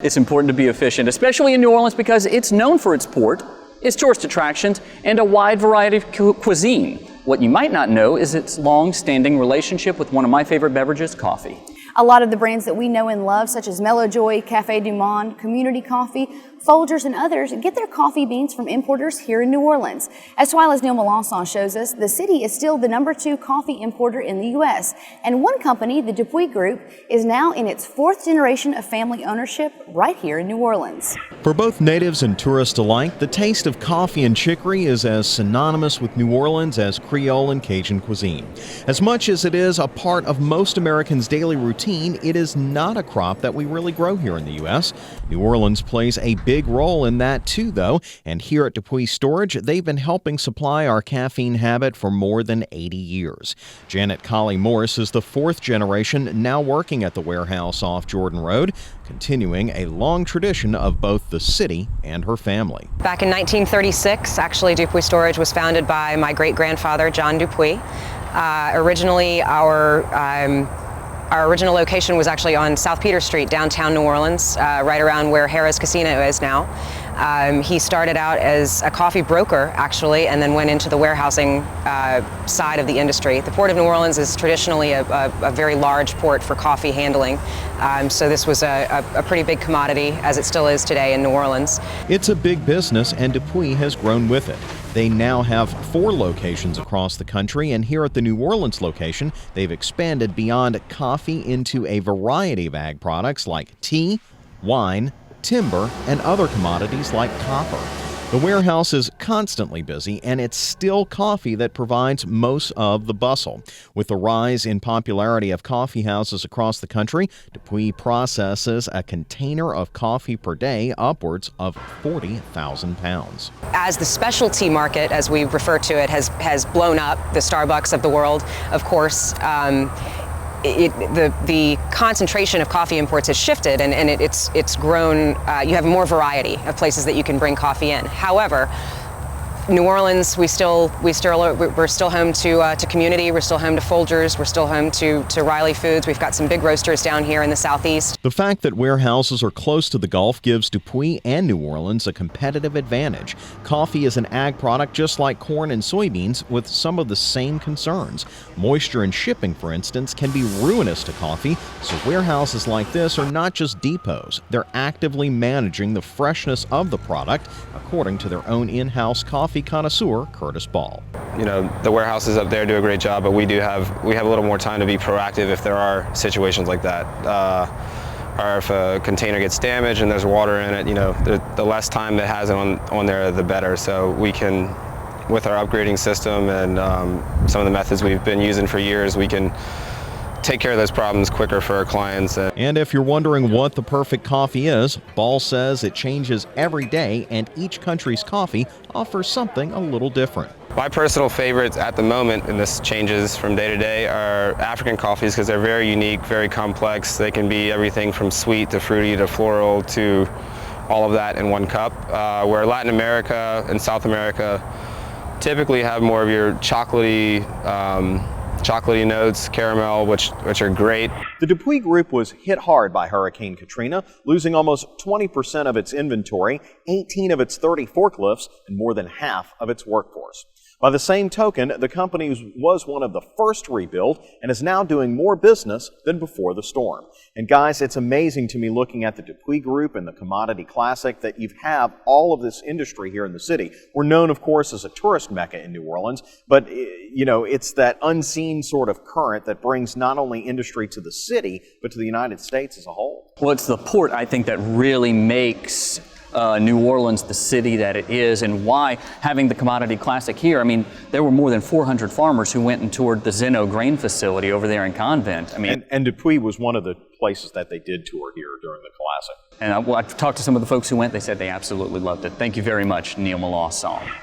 It's important to be efficient, especially in New Orleans because it's known for its port, its tourist attractions, and a wide variety of cuisine. What you might not know is its long-standing relationship with one of my favorite beverages, coffee. A lot of the brands that we know and love, such as Mello Joy, Café du Monde, Community Coffee, Folgers, and others, get their coffee beans from importers here in New Orleans. As TWILA's Neil Melancon shows us, the city is still the #2 coffee importer in the U.S. And one company, the Dupuy Group, is now in its 4th generation of family ownership right here in New Orleans. For both natives and tourists alike, the taste of coffee and chicory is as synonymous with New Orleans as Creole and Cajun cuisine. As much as it is a part of most Americans' daily routine, it is not a crop that we really grow here in the U.S. New Orleans plays a big role in that too, though, and here at Dupuy Storage, they've been helping supply our caffeine habit for more than 80 years. Janet Colley Morris is the 4th generation now working at the warehouse off Jordan Road, continuing a long tradition of both the city and her family. Back in 1936, actually, Dupuy Storage was founded by my great-grandfather, John Dupuy. Originally, our original location was actually on South Peter Street, downtown New Orleans, right around where Harrah's Casino is now. He started out as a coffee broker, actually, and then went into the warehousing side of the industry. The Port of New Orleans is traditionally a very large port for coffee handling, so this was a pretty big commodity, as it still is today in New Orleans. It's a big business, and Dupuy has grown with it. They now have 4 locations across the country, and here at the New Orleans location, they've expanded beyond coffee into a variety of ag products like tea, wine, timber, and other commodities like copper. The warehouse is constantly busy, and it's still coffee that provides most of the bustle. With the rise in popularity of coffee houses across the country, Dupuy processes a container of coffee per day upwards of 40,000 pounds. As the specialty market, as we refer to it, has blown up, the Starbucks of the world, of course, the concentration of coffee imports has shifted, and it's grown. You have more variety of places that you can bring coffee in. However, New Orleans, we're still home to Community, we're still home to Folgers, we're still home to Riley Foods. We've got some big roasters down here in the southeast. The fact that warehouses are close to the Gulf gives Dupuy and New Orleans a competitive advantage. Coffee is an ag product just like corn and soybeans, with some of the same concerns. Moisture and shipping, for instance, can be ruinous to coffee, so warehouses like this are not just depots. They're actively managing the freshness of the product, according to their own in-house coffee connoisseur, Curtis Ball. You know, the warehouses up there do a great job, but we have a little more time to be proactive if there are situations like that. Or if a container gets damaged and there's water in it, you know, the less time that has it on there, the better. So we can, with our upgrading system and some of the methods we've been using for years, we can take care of those problems quicker for our clients. And if you're wondering what the perfect coffee is, Ball says it changes every day, and each country's coffee offers something a little different. My personal favorites at the moment, and this changes from day to day, are African coffees because they're very unique, very complex. They can be everything from sweet to fruity to floral to all of that in one cup. Where Latin America and South America typically have more of your chocolatey notes, caramel, which are great. The Dupuy Group was hit hard by Hurricane Katrina, losing almost 20% of its inventory, 18 of its 30 forklifts, and more than half of its workforce. By the same token, the company was one of the first to rebuild and is now doing more business than before the storm. And guys, it's amazing to me looking at the Dupuy Group and the Commodity Classic that you have all of this industry here in the city. We're known, of course, as a tourist mecca in New Orleans, but you know, it's that unseen sort of current that brings not only industry to the city, but to the United States as a whole. Well, it's the port, I think, that really makes New Orleans the city that it is, and why having the Commodity Classic here. I mean, there were more than 400 farmers who went and toured the Zeno grain facility over there in Convent. I mean, and Dupuy was one of the places that they did tour here during the Classic. And I've talked to some of the folks who went. They said they absolutely loved it. Thank you very much, Neil Melancon.